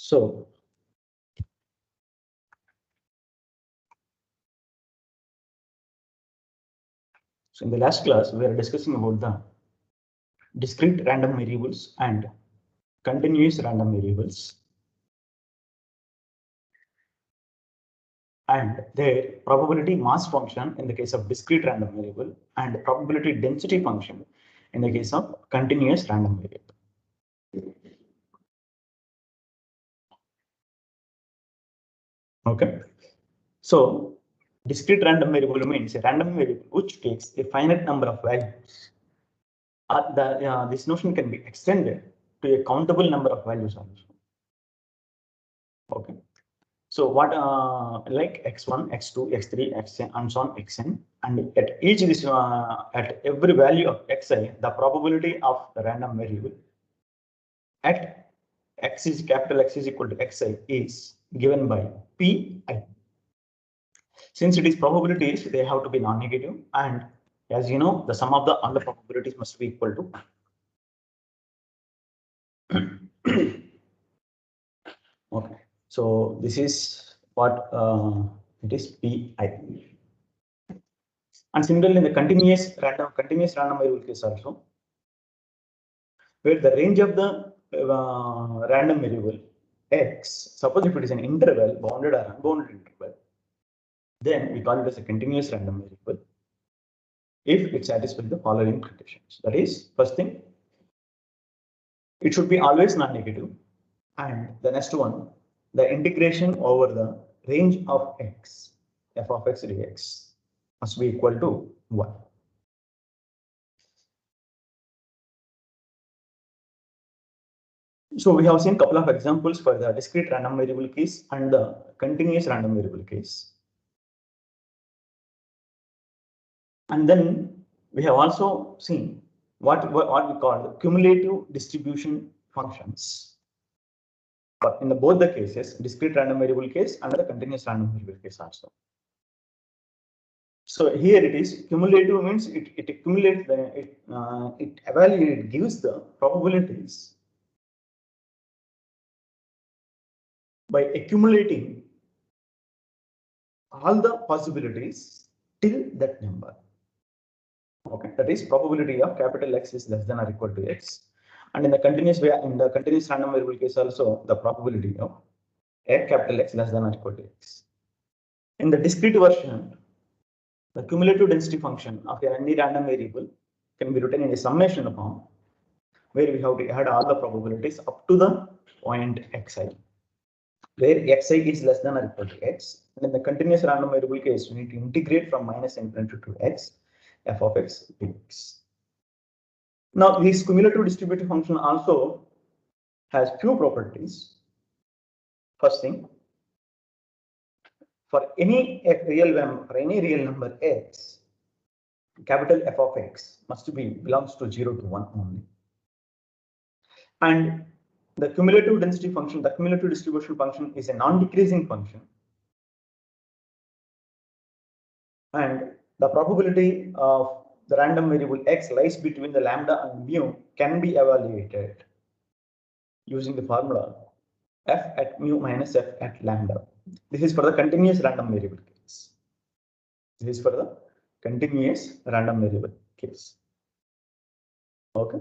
So in the last class, we are discussing about the discrete random variables and continuous random variables and their probability mass function in the case of discrete random variable and probability density function in the case of continuous random variable. Okay, so discrete random variable means a random variable which takes a finite number of values. This notion can be extended to a countable number of values also. Okay, so what like x1, x2, x3, xn, and so on xn, and at each this at every value of xi, the probability of the random variable at capital X is equal to xi is given by pi. Since it is probabilities, they have to be non-negative, and as you know, the sum of the all the probabilities must be equal to. Okay, so this is what it is pi. And similarly, in the continuous random variable case also, where the range of the random variable x, suppose if it is an interval, bounded or unbounded interval, then we call it as a continuous random variable if it satisfies the following conditions. That is, first thing, it should be always non-negative, and the next one, the integration over the range of x, f of x dx, must be equal to 1. So we have seen a couple of examples for the discrete random variable case and the continuous random variable case. And then we have also seen what we call cumulative distribution functions. But in both the cases, discrete random variable case and the continuous random variable case also. So here it is cumulative means it accumulates it gives the probabilities by accumulating all the possibilities till that number. Okay, that is probability of capital X is less than or equal to X. And in the continuous random variable case also, the probability of a capital X less than or equal to X. In the discrete version, the cumulative density function of any random variable can be written in a summation form, where we have to add all the probabilities up to the point xi, where xi is less than or equal to x. And in the continuous random variable case, we need to integrate from minus infinity to x, f of x dx. Now, this cumulative distributive function also has few properties. First thing, for any real number x, capital F of x must be belongs to 0 to 1 only. And the cumulative density function, the cumulative distribution function is a non-decreasing function. And the probability of the random variable x lies between the lambda and mu can be evaluated using the formula f at mu minus f at lambda. This is for the continuous random variable case. This is for the continuous random variable case. Okay.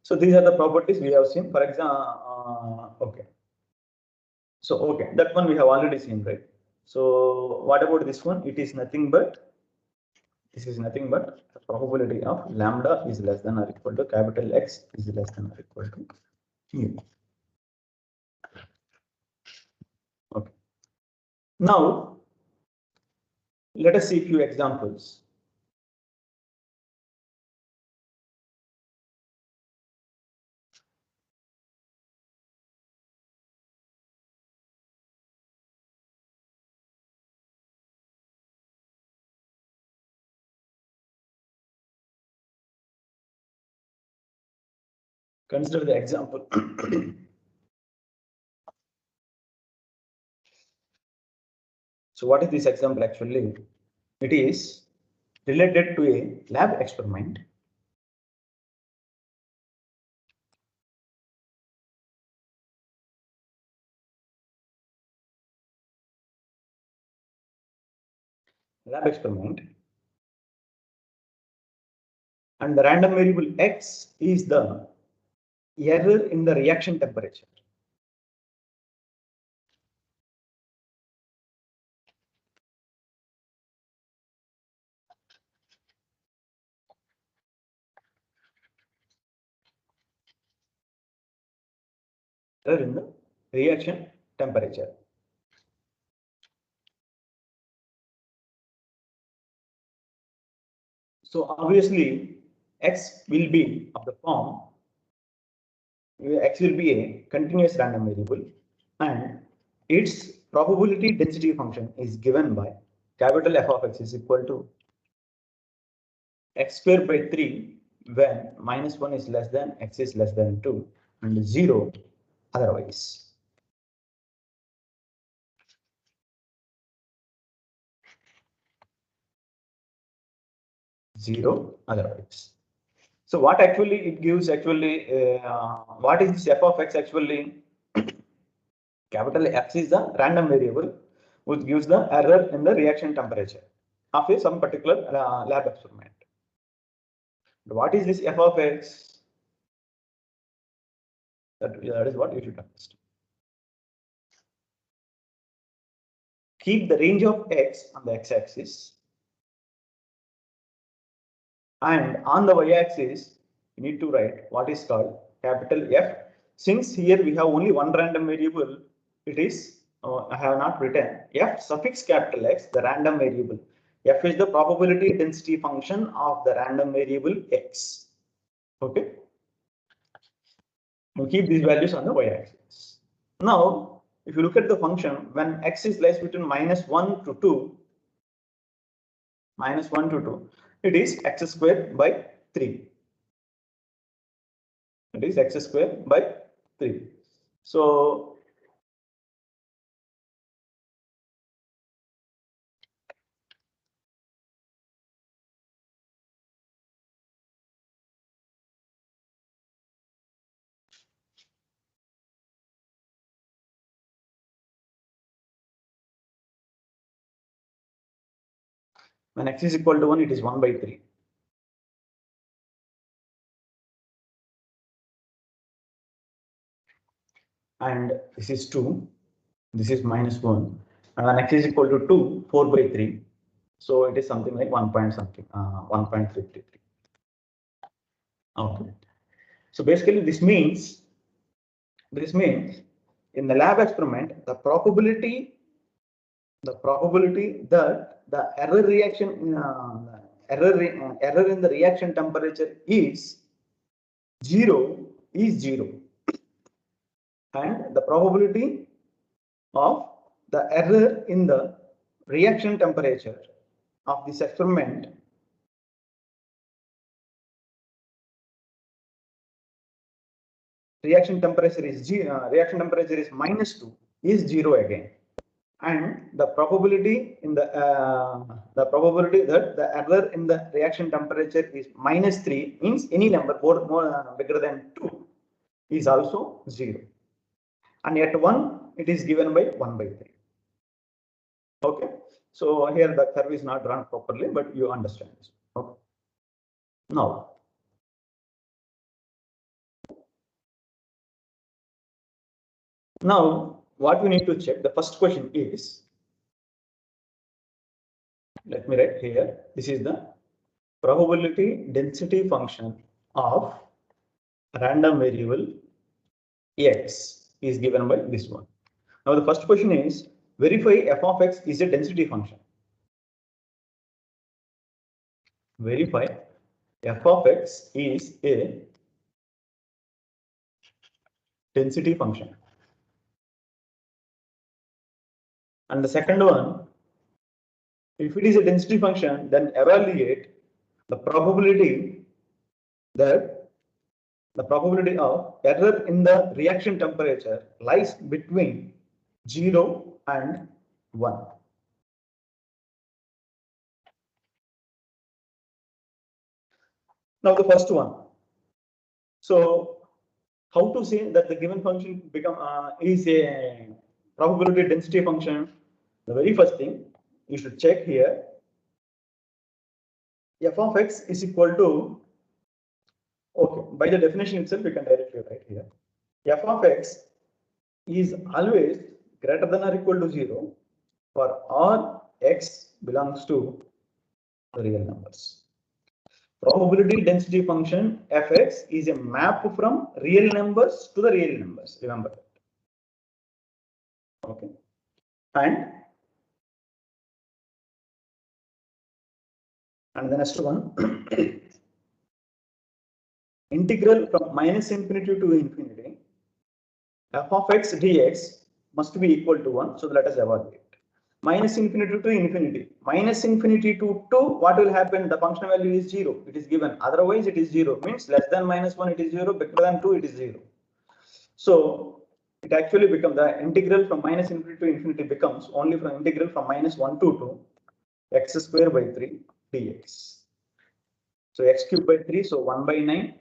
So these are the properties we have seen. For example, okay. So okay, that one we have already seen, right? So what about this one? It is nothing but the probability of lambda is less than or equal to capital X is less than or equal to mu. Okay. Now let us see a few examples. Consider the example. So what is this example actually? It is related to a lab experiment. lab experiment, and the random variable x is the error in the reaction temperature. Error in the reaction temperature. So obviously, x will be of the form, x will be a continuous random variable, and its probability density function is given by capital F of x is equal to x squared by 3 when -1 is less than x is less than 2 and 0 otherwise. Zero otherwise. So what actually it gives what is this f of x actually? Capital X is the random variable which gives the error in the reaction temperature of some particular lab experiment. What is this f of x? That is what you should understand. Keep the range of x on the x-axis, and on the y-axis you need to write what is called capital F. Since here we have only one random variable, it is I have not written f suffix capital X, the random variable. F is the probability density function of the random variable x. Okay. We keep these values on the y-axis. Now, if you look at the function, when x is lies between -1 to 2, it is x squared by 3. It is x squared by 3. So when x is equal to 1, it is 1 by 3. And this is 2, this is -1. And when x is equal to 2, 4 by 3. So it is something like 1 point something, 1.53. Okay. So basically this means in the lab experiment, the probability that the error reaction error in the reaction temperature is 0 is 0, and the probability of the error in the reaction temperature of this experiment reaction temperature is -2 is 0 again, and the probability probability that the error in the reaction temperature is -3 means any number more bigger than 2 is also 0, and at 1 it is given by 1 by 3. Okay, so here the curve is not drawn properly, but you understand this. Okay. Now what we need to check, the first question is, let me write here, this is the probability density function of random variable x is given by this one. Now the first question is, verify f of x is a density function. Verify f of x is a density function. And the second one, if it is a density function, then evaluate the probability that the probability of error in the reaction temperature lies between 0 and 1. Now the first one. So how to say that the given function is a probability density function? The very first thing you should check here, f of x is equal to, okay, by the definition itself, we can directly write here. F of x is always greater than or equal to 0 for all x belongs to the real numbers. Probability density function fx is a map from real numbers to the real numbers. Remember that. Okay. And the next one, integral from minus infinity to infinity, f of x dx must be equal to 1. So let us evaluate. Minus infinity to infinity. Minus infinity to 2, what will happen? The function value is 0. It is given. Otherwise, it is 0. Means less than minus 1, it is 0. Bigger than 2, it is 0. So it actually becomes the integral from minus infinity to infinity becomes only from integral from minus 1 to 2 x square by 3 dx. So x cube by 3, so 1 by 9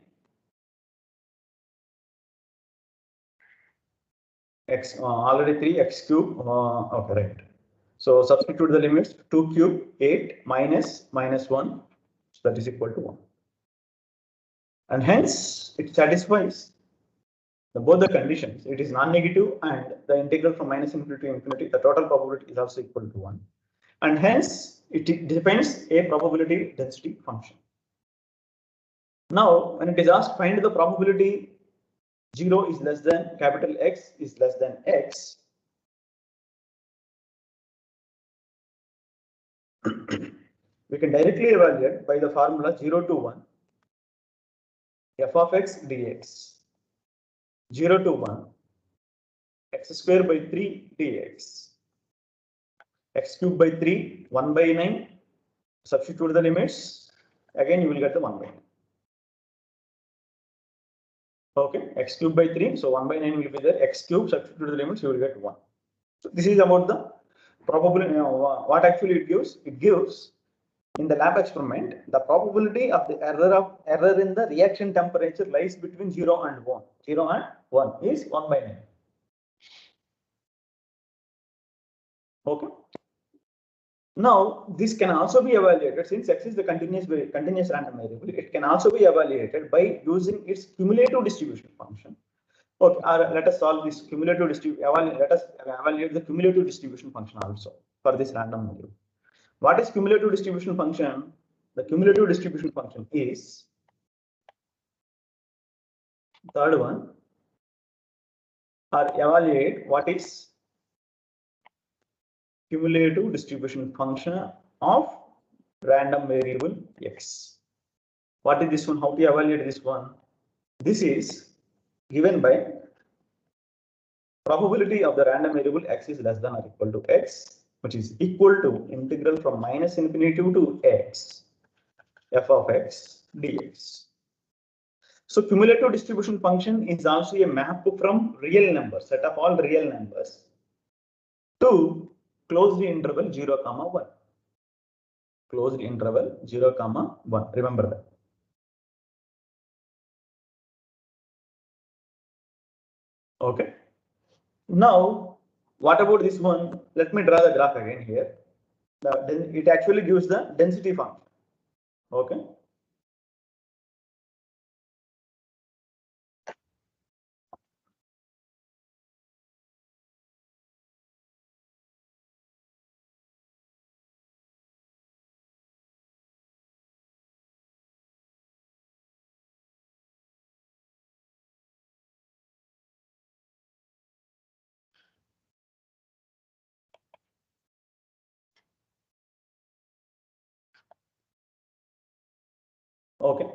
x already 3 x cube. Okay, right. So substitute the limits. 2 cube 8 minus 1, so that is equal to 1, and hence it satisfies both the conditions. It is non-negative and the integral from minus infinity to infinity, the total probability is also equal to 1, and hence it depends a probability density function. Now, when it is asked find the probability 0 is less than capital X is less than X, we can directly evaluate by the formula 0 to 1 f of x dx, 0 to 1 x square by 3 dx, x cube by 3 1 by 9, substitute the limits, again you will get the 1 by 9. Okay, x cube by 3, so 1 by 9 will be there, x cube, substitute the limits, you will get 1. So this is about the probability. What actually it gives? It gives in the lab experiment the probability of the error in the reaction temperature lies between 0 and 1. 0 and 1 is 1 by 9. Okay. Now this can also be evaluated since x is the continuous random variable. It can also be evaluated by using its cumulative distribution function. Okay, let us solve this cumulative distribution. Let us evaluate the cumulative distribution function also for this random variable. What is cumulative distribution function? The cumulative distribution function is third one, or evaluate what is cumulative distribution function of random variable x. What is this one? How to evaluate this one? This is given by probability of the random variable x is less than or equal to x, which is equal to integral from minus infinity to x f of x dx. So cumulative distribution function is also a map from real numbers, set of all real numbers, to closed interval 0, 1. Closed interval 0, 1. Remember that. Okay. Now, what about this one? Let me draw the graph again here. Then it actually gives the density function. Okay. Okay.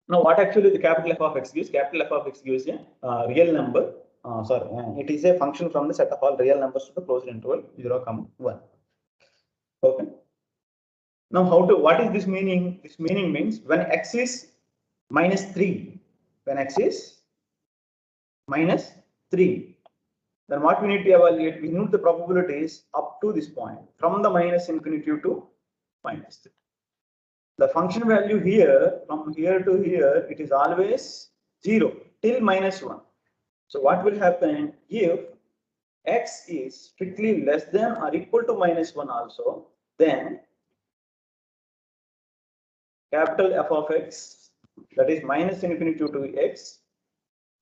Now, what actually the capital F of x gives? Capital F of x gives a real number. It is a function from the set of all real numbers to the closed interval 0, 1. Okay. Now, what is this meaning? This meaning means when x is minus 3, when x is minus 3, then what we need to evaluate? We need the probabilities up to this point, from the minus infinity to minus 3. The function value here, from here to here, it is always 0 till minus 1. So what will happen if x is strictly less than or equal to minus 1 also, then capital F of x, that is minus infinity to x,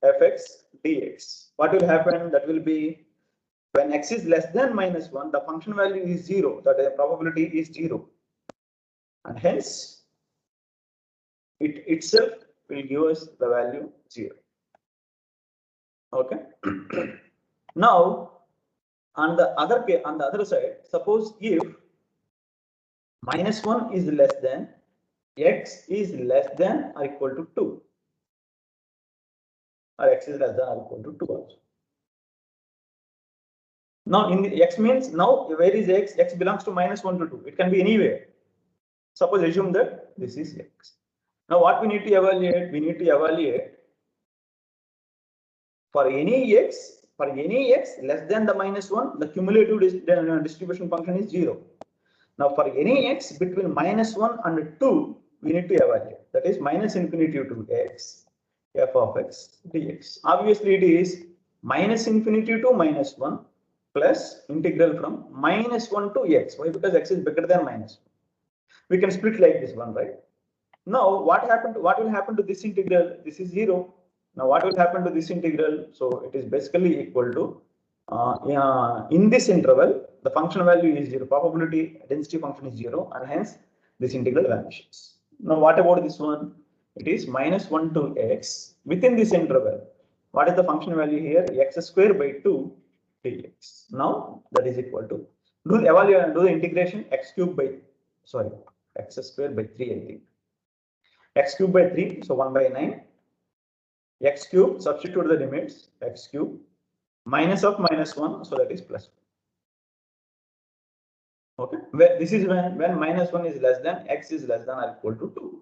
fx dx. What will happen? That will be when x is less than minus 1, the function value is 0, that the probability is 0. And hence, it itself will give us the value 0. Okay. Now, on the other side, suppose if minus 1 is less than x is less than or equal to 2, or x is less than or equal to 2 also. Now, in the x means now where is x? X belongs to minus 1 to 2. It can be anywhere. Suppose assume that this is x. Now, what we need to evaluate? We need to evaluate for any x less than the minus 1, the cumulative distribution function is 0. Now, for any x between minus 1 and 2, we need to evaluate. That is minus infinity to x, f of x dx. Obviously, it is minus infinity to minus 1 plus integral from minus 1 to x. Why? Because x is bigger than minus 1. We can split like this one, right? Now, what will happen to this integral? This is 0. Now, what will happen to this integral? So, it is basically equal to, in this interval, the function value is 0, probability density function is 0, and hence this integral vanishes. Now, what about this one? It is minus 1 to x within this interval. What is the function value here? X square by 2 dx. Now, that is equal to, do the integration x cube by, sorry, x square by 3, I think. X cube by 3, so 1 by 9. X cube, substitute the limits, x cube, minus of minus 1, so that is plus 1. Okay, where this is when minus 1 is less than, x is less than or equal to 2.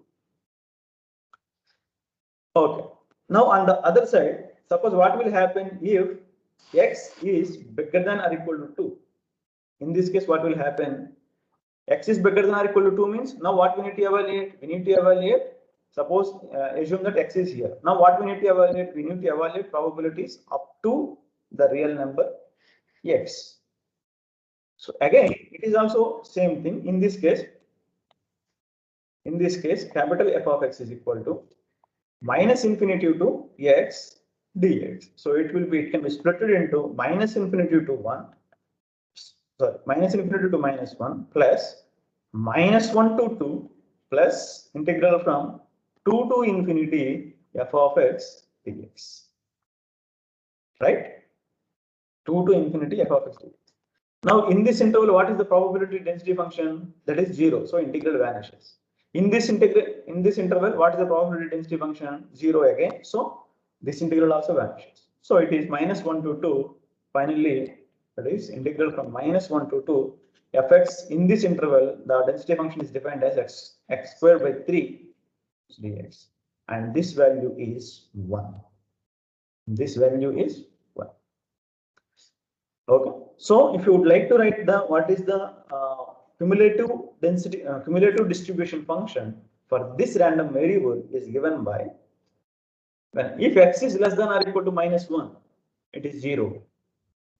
Okay, now on the other side, suppose what will happen if x is bigger than or equal to 2. In this case, what will happen? X is bigger than or equal to 2 means, now what we need to evaluate? We need to evaluate, suppose assume that x is here. Now what we need to evaluate? We need to evaluate probabilities up to the real number x. So again, it is also same thing. In this case, capital F of x is equal to minus infinity to x dx. So it can be split into minus infinity to 1, sorry, minus infinity to minus 1 plus minus 1 to 2 plus integral from 2 to infinity f of x dx. Right? 2 to infinity f of x dx. Now, in this interval, what is the probability density function? That is 0. So integral vanishes. In this interval, what is the probability density function? 0 again. So this integral also vanishes. So it is minus 1 to 2. Finally, that is integral from minus 1 to 2 fx. In this interval, the density function is defined as x squared by 3 dx, and this value is 1. This value is 1. Okay. So if you would like to write what is the cumulative density, cumulative distribution function for this random variable is given by, when if x is less than or equal to minus 1, it is 0,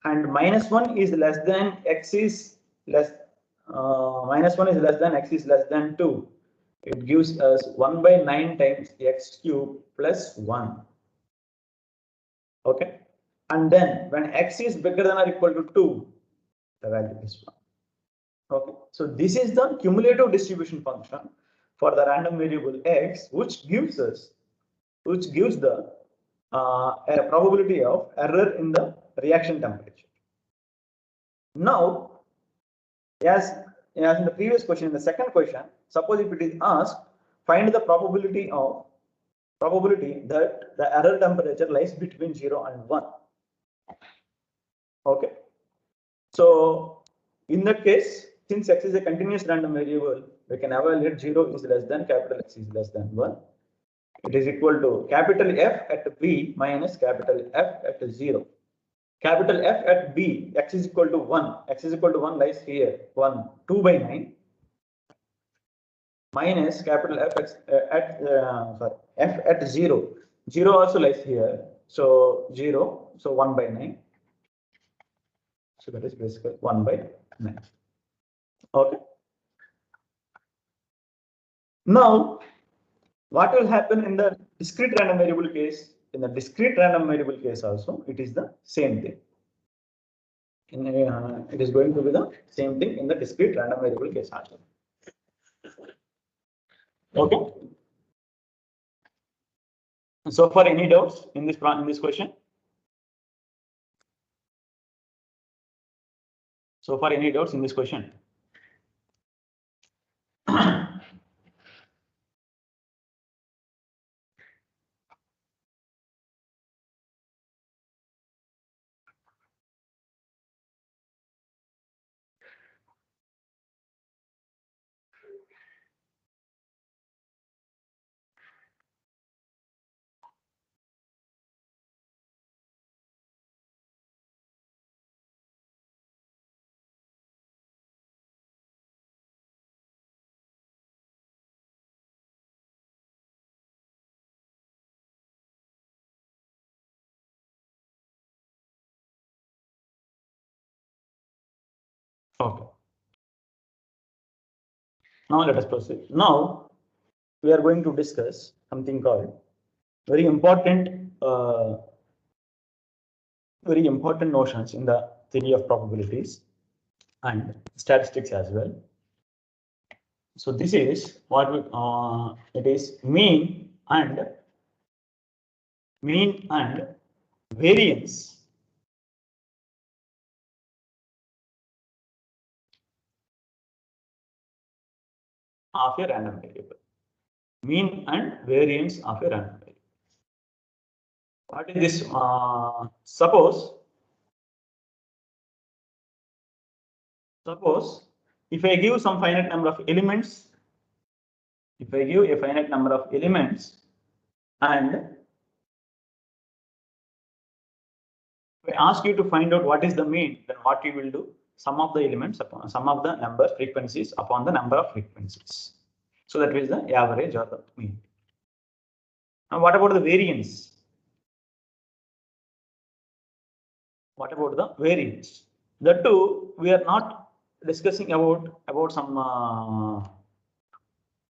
and minus 1 is less than x is less, minus 1 is less than x is less than 2. It gives us 1 by 9 times x cube plus 1. Okay. And then when x is bigger than or equal to 2, the value is 1. Okay. So this is the cumulative distribution function for the random variable x, which gives the a probability of error in the reaction temperature. Now, as in the previous question, in the second question, suppose if it is asked, find the probability that the error temperature lies between 0 and 1. Okay. So in that case, since x is a continuous random variable, we can evaluate 0 is less than capital X is less than 1. It is equal to capital F at B minus capital F at 0. Capital F at B, x is equal to 1. X is equal to 1 lies here. 1, 2 by 9 minus capital F F at 0. 0 also lies here. So 0. So 1 by 9. So that is basically 1 by 9. Okay. Now, what will happen in the discrete random variable case? In the discrete random variable case also, it is the same thing. It is going to be the same thing in the discrete random variable case also. Okay. So far, any doubts in this question? So far, any doubts in this question? Okay. Now let us proceed. Now we are going to discuss something called very important notions in the theory of probabilities and statistics as well. So this is what it is mean and variance of a random variable. Mean and variance of a random variable. What is this? Suppose if I give some finite number of elements, if I give a finite number of elements and if I ask you to find out what is the mean, then what you will do? Sum of the elements upon sum of the number frequencies upon the number of frequencies. So that is the average or the mean. Now what about the variance? What about the variance? That too, we are not discussing about some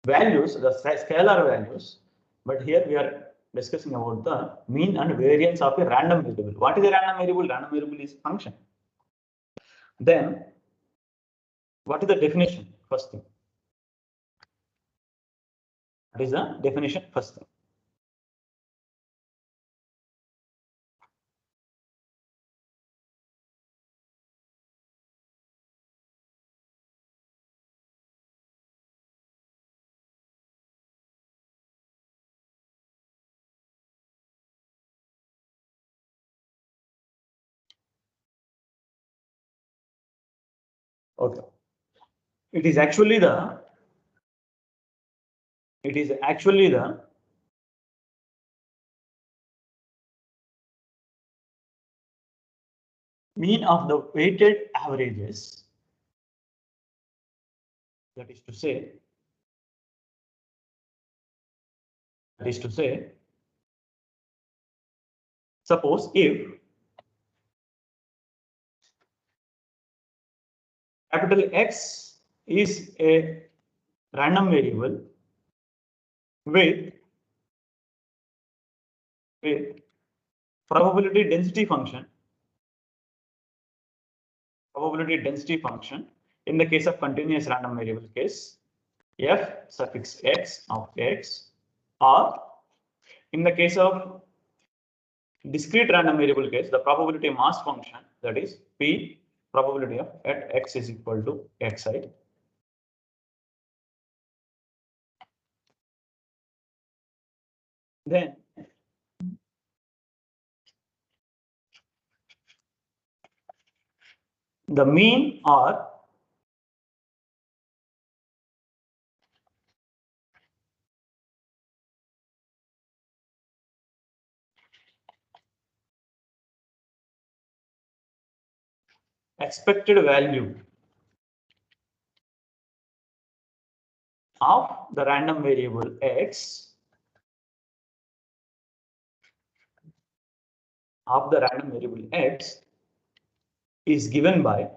values, the scalar values, but here we are discussing about the mean and variance of a random variable. What is a random variable? Random variable is function. Then, what is the definition? First thing. What is the definition? First thing. Okay. It is actually the mean of the weighted averages. That is to say, suppose if capital X is a random variable with probability density function in the case of continuous random variable case f suffix x of x, or in the case of discrete random variable case, the probability mass function, that is p probability of at x is equal to xi. Then the mean or expected value of the random variable x is given by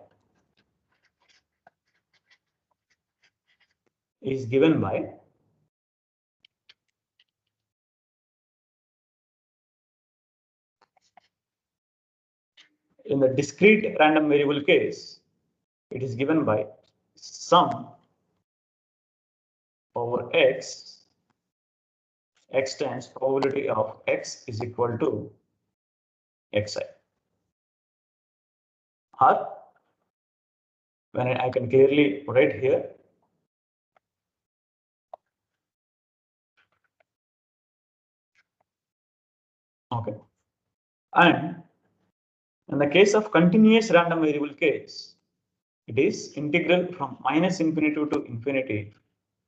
in the discrete random variable case, it is given by sum over x times probability of x is equal to xi. Or when I can clearly write here, okay. And in the case of continuous random variable case, it is integral from minus infinity to infinity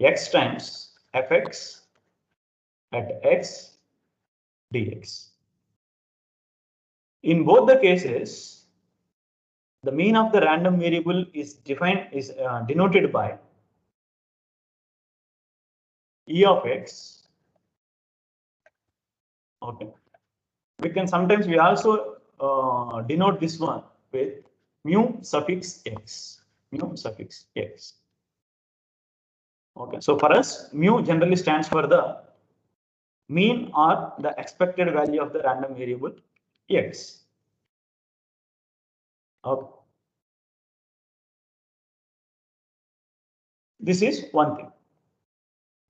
x times fx at x dx. In both the cases, the mean of the random variable is denoted by e of x. Okay, we also denote this one with mu suffix x. Okay, so for us, mu generally stands for the mean or the expected value of the random variable x. Okay. This is one thing.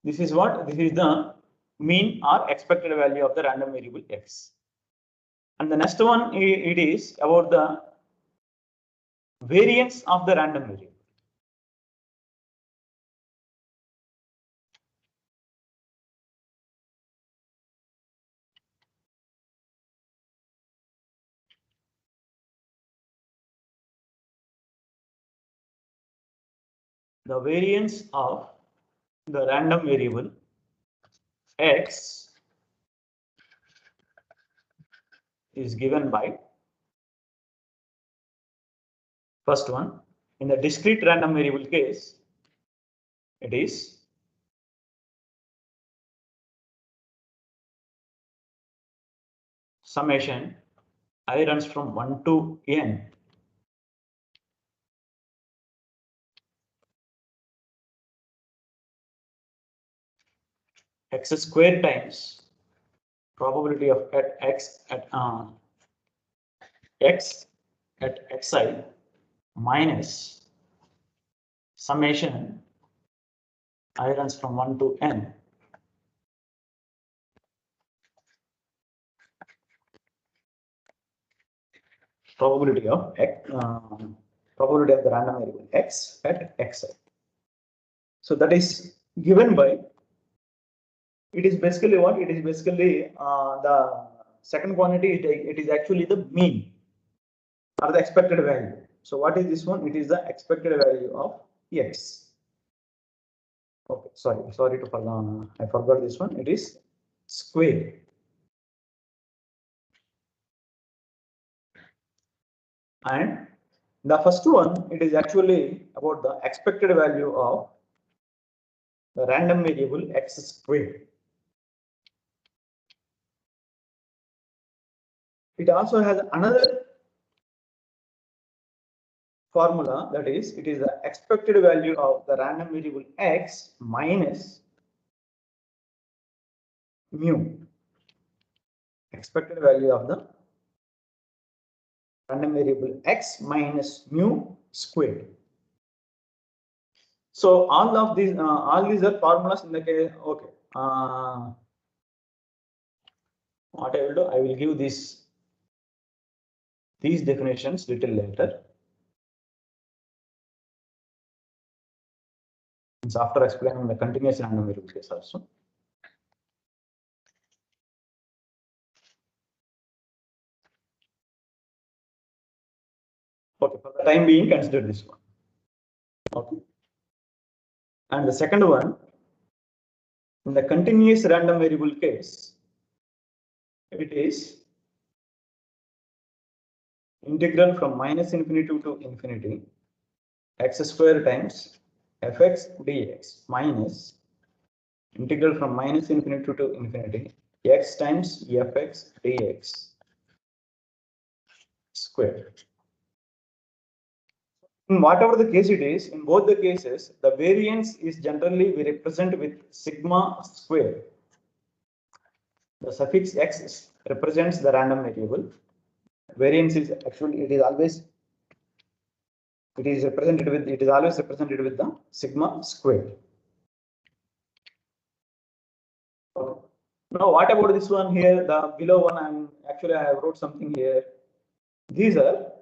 This is the mean or expected value of the random variable x. And the next one, it is about the variance of the random variable. The variance of the random variable x is given by first one. In the discrete random variable case, it is summation I runs from 1 to n x square times probability of x at xi minus summation I runs from 1 to n probability of probability of the random variable x at xi. So that is given by, it is basically what? It is basically the second quantity, it is actually the mean or the expected value. So what is this one? It is the expected value of x. Okay, sorry to forget. I forgot this one. It is square. And the first one, it is actually about the expected value of the random variable x squared. It also has another formula, that is, it is the expected value of the random variable x minus mu. Expected value of the random variable x minus mu squared. So all these are formulas in the case. Okay. What I will do, I will give these definitions little later. It's after explaining the continuous random variable case also. Okay, for the time being, consider this one. Okay. And the second one, in the continuous random variable case, it is integral from minus infinity to infinity x square times fx dx minus integral from minus infinity to infinity x times fx dx square. In whatever the case it is, in both the cases, the variance is generally we represent with sigma square. The suffix x represents the random variable Variance is actually it is always represented with the sigma squared. Okay. Now what about this one here? The below one, I have wrote something here. These are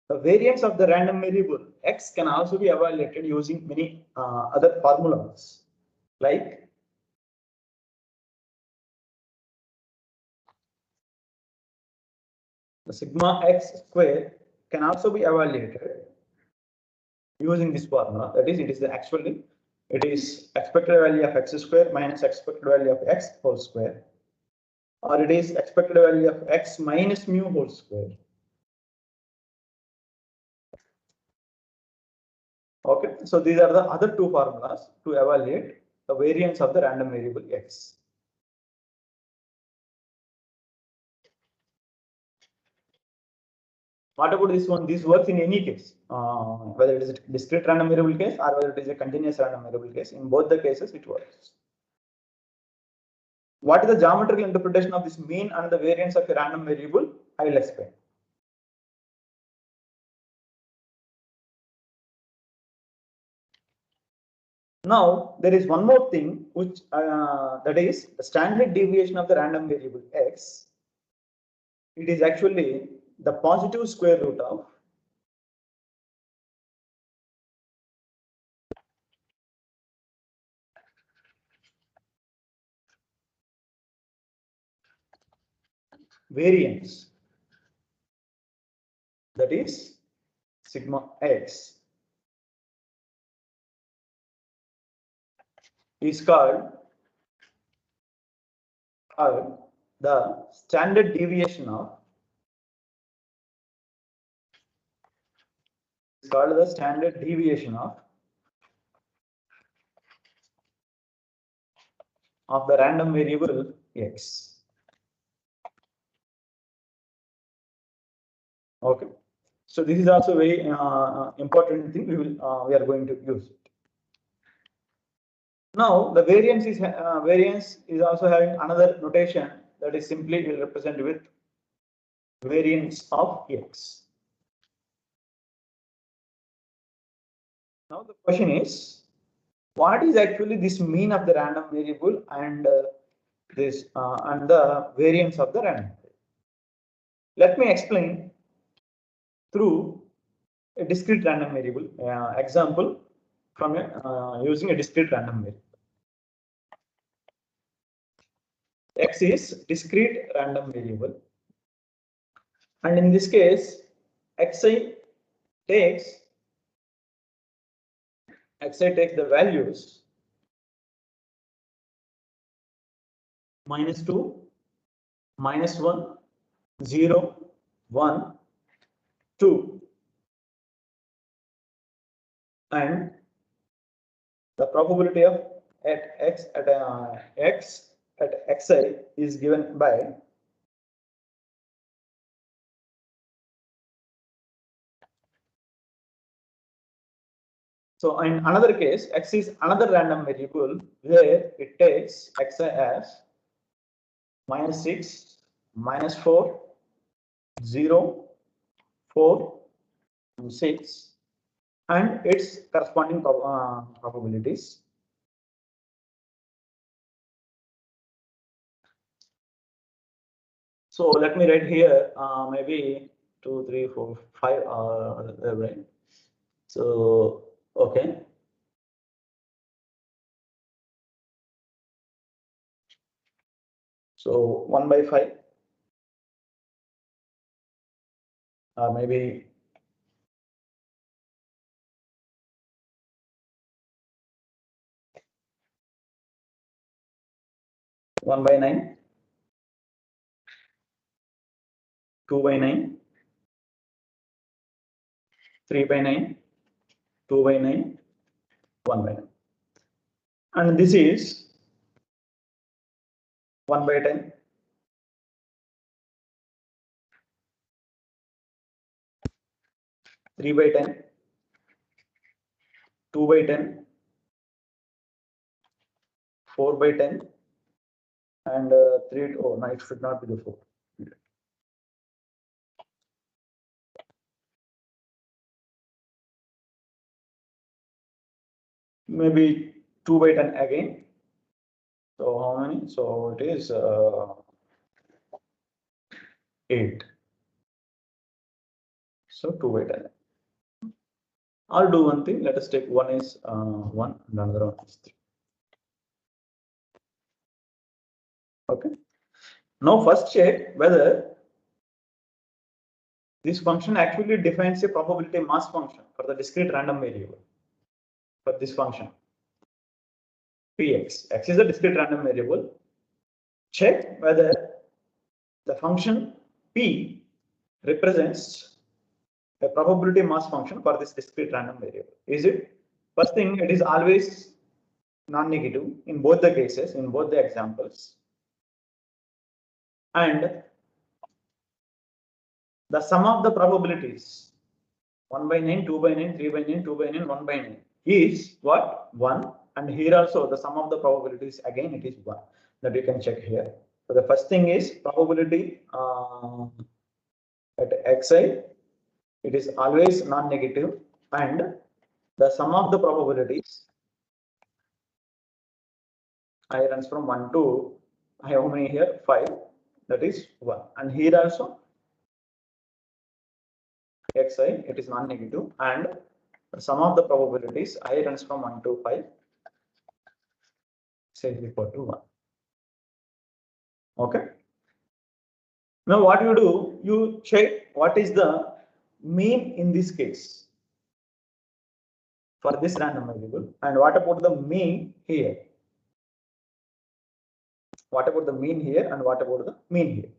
the variance of the random variable x can also be evaluated using many other formulas, like the sigma x square can also be evaluated using this formula. That is, it is expected value of x square minus expected value of x whole square, or it is expected value of x minus mu whole square. Okay, so these are the other two formulas to evaluate the variance of the random variable x. What about this one? This works in any case, whether it is a discrete random variable case or whether it is a continuous random variable case. In both the cases, it works. What is the geometrical interpretation of this mean and the variance of a random variable? I will explain. Now, there is one more thing, which that is the standard deviation of the random variable x. It is actually the positive square root of variance, that is sigma x, is called the standard deviation of the random variable x. Okay, so this is also very important thing. We are going to use it. Now the variance is also having another notation, that is simply will represent with variance of x. Now the question is, what is actually this mean of the random variable and the variance of the random variable? Let me explain through a discrete random variable example from using a discrete random variable. X is discrete random variable, and in this case, xi takes the values -2, -1, 0, 1, 2, and the probability of x at xi is given by so in another case, x is another random variable where it takes xi as -6, -4, 0, 4, and 6, and its corresponding probabilities. So let me write here maybe 2, 3, 4, 5 right. So okay. So 1/5, maybe 1/9, 2/9, 3/9, 2/9, 1/9, and this is 1/10, 3/10, 2/10, 4/10, and 3, oh, no, it should not be the 4. Maybe 2 by 10 again. So how many? So it is 8. So 2 by 10. I'll do one thing. Let us take one is 1 and another one is 3. Okay. Now first check whether this function actually defines a probability mass function for the discrete random variable. For this function, Px. X is a discrete random variable. Check whether the function P represents a probability mass function for this discrete random variable. Is it? First thing, it is always non-negative in both the cases, in both the examples. And the sum of the probabilities 1 by 9, 2 by 9, 3 by 9, 2 by 9, 1 by 9 is what? 1. And here also the sum of the probabilities again it is 1. That you can check here. So the first thing is probability at xi, it is always non-negative, and the sum of the probabilities I runs from 1 to, I have how many here? 5. That is 1. And here also xi, it is non-negative, and the sum of the probabilities I runs from 1 to 5 say is equal to 1. Okay. Now what you do, you check what is the mean in this case for this random variable, and what about the mean here? What about the mean here, and what about the mean here?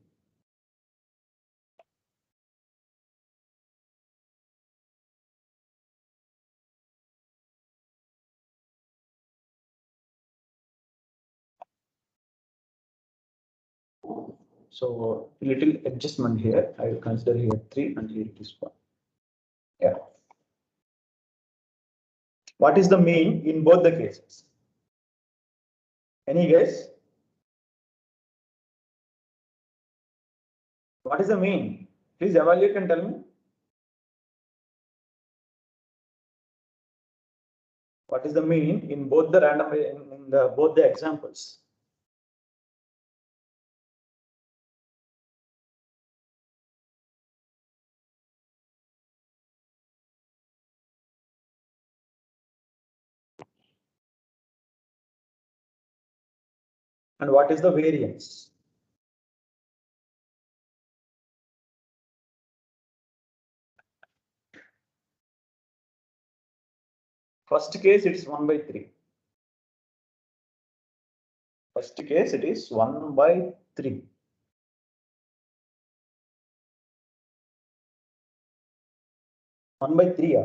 So little adjustment here. I will consider here 3 and here it is 1. Yeah. What is the mean in both the cases? Any guess? What is the mean? Please evaluate and tell me. What is the mean in both the random in the both the examples? And what is the variance? First case it is 1 by 3. First case it is 1 by 3. One by 3.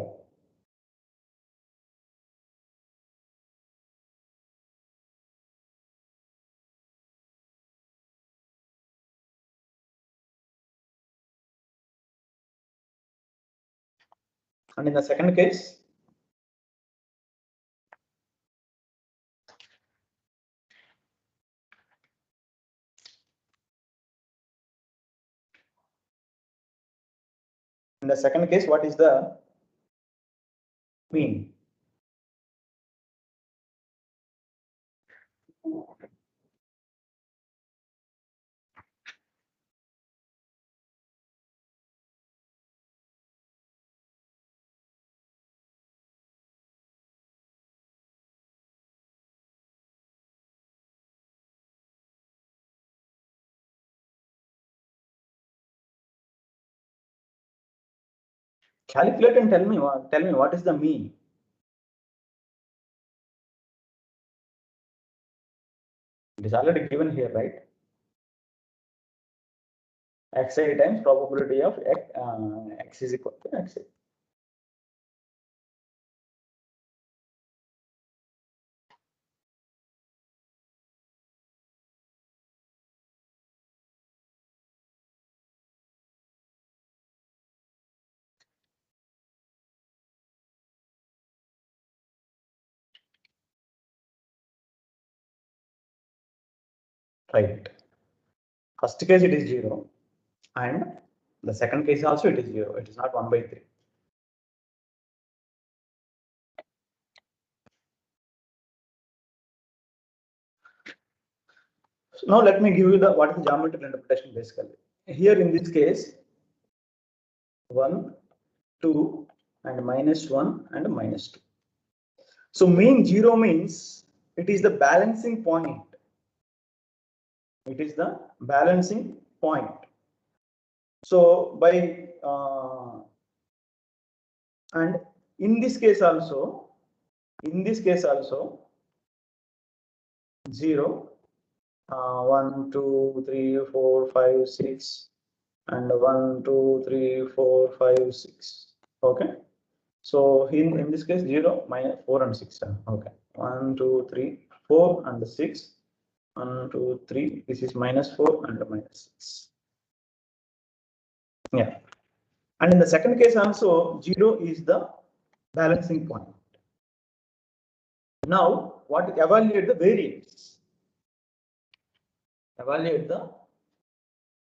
And in the second case, what is the mean? Calculate and tell me what is the mean. It is already given here, right? Xi times probability of x is equal to xi. right? First case it is 0 and the second case also it is 0. It is not 1 by 3. So now let me give you the what is the geometrical interpretation basically. Here in this case 1, 2 and -1 and -2. So mean 0 means it is the balancing point. It is the balancing point. So by and in this case also 0, 1, 2, 3, 4, 5, 6 and 1, 2, 3, 4, 5, 6. Okay. So in this case 0, -4 and 6. Okay. 1, 2, 3, 4 and 6. 1, 2, 3. This is -4 and -6. Yeah. And in the second case also 0 is the balancing point. Now what evaluate the variance? Evaluate the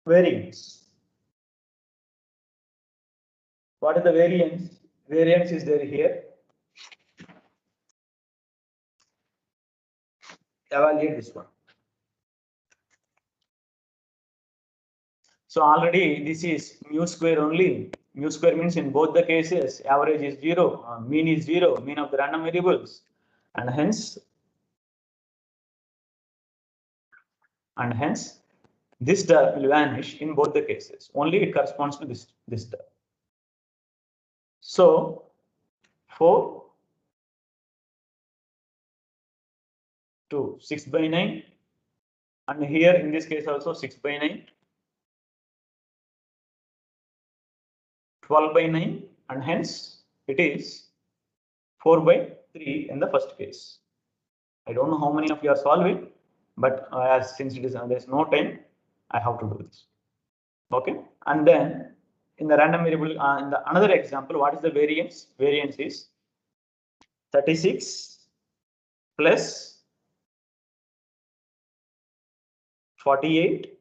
variance. What is the variance? Variance is there here. Evaluate this one. So already this is mu square only. Mu square means in both the cases average is 0, mean is 0, mean of the random variables, and hence this term will vanish in both the cases. Only it corresponds to this term. So 4 to 6 by 9, and here in this case also 6 by 9, 12 by 9, and hence it is 4 by 3 in the first case. I don't know how many of you are solving, but since it is there's no time, I have to do this. Okay, and then in the random variable, in the another example, what is the variance? Variance is 36 plus 48.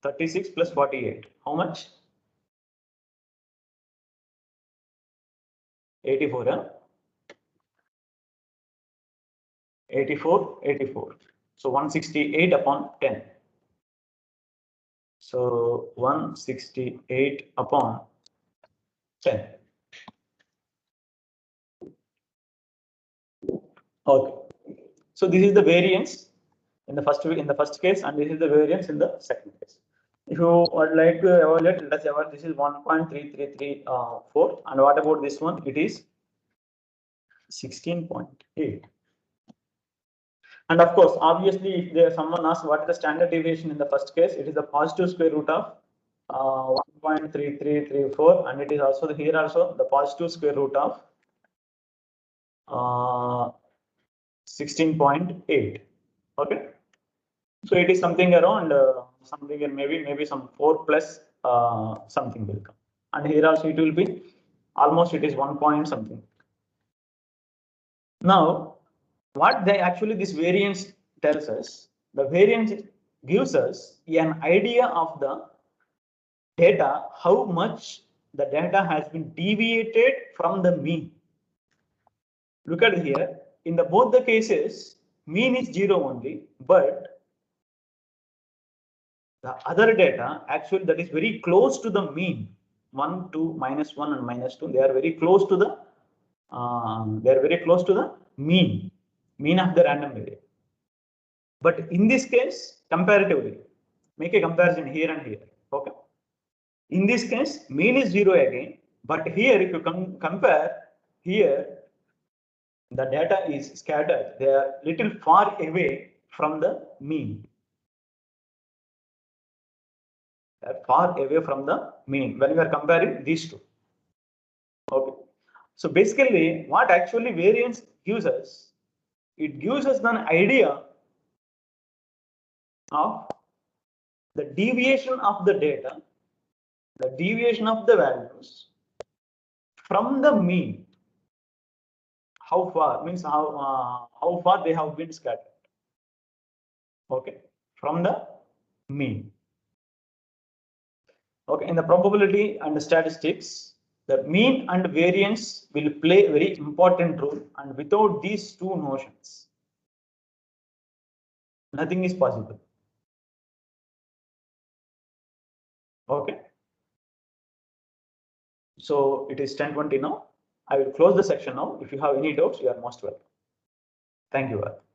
36 plus 48. How much? 84. Huh? 84. So 168 upon 10. So 168 upon 10. Okay. So this is the variance in the first case, and this is the variance in the second case. If you would like to evaluate, let us evaluate. This is 1.3334, and what about this one? It is 16.8. And of course, obviously, if there someone asks what is the standard deviation in the first case, it is the positive square root of 1.3334, and it is also here also the positive square root of 16.8. Okay, so it is something around something, maybe some 4 plus something will come, and here also it will be almost it is 1 point something. Now, what this variance tells us, the variance gives us an idea of the data, how much the data has been deviated from the mean. Look at here, in both the cases, mean is 0 only, but the other data actually that is very close to the mean. 1, 2, -1 and -2, they are very close to the mean of the random variable. But in this case, comparatively, make a comparison here and here. Okay. In this case, mean is 0 again, but here if you compare here, the data is scattered. They are little far away from the mean. They are far away from the mean when we are comparing these two. Okay. So basically, what actually variance gives us, it gives us an idea of the deviation of the data, the deviation of the values from the mean. How far means how far they have been scattered. Okay. from the mean. Okay, in the probability and the statistics, the mean and variance will play a very important role, and without these two notions, nothing is possible. Okay. So it is 10:20 now. I will close the section now. If you have any doubts, you are most welcome. Thank you all.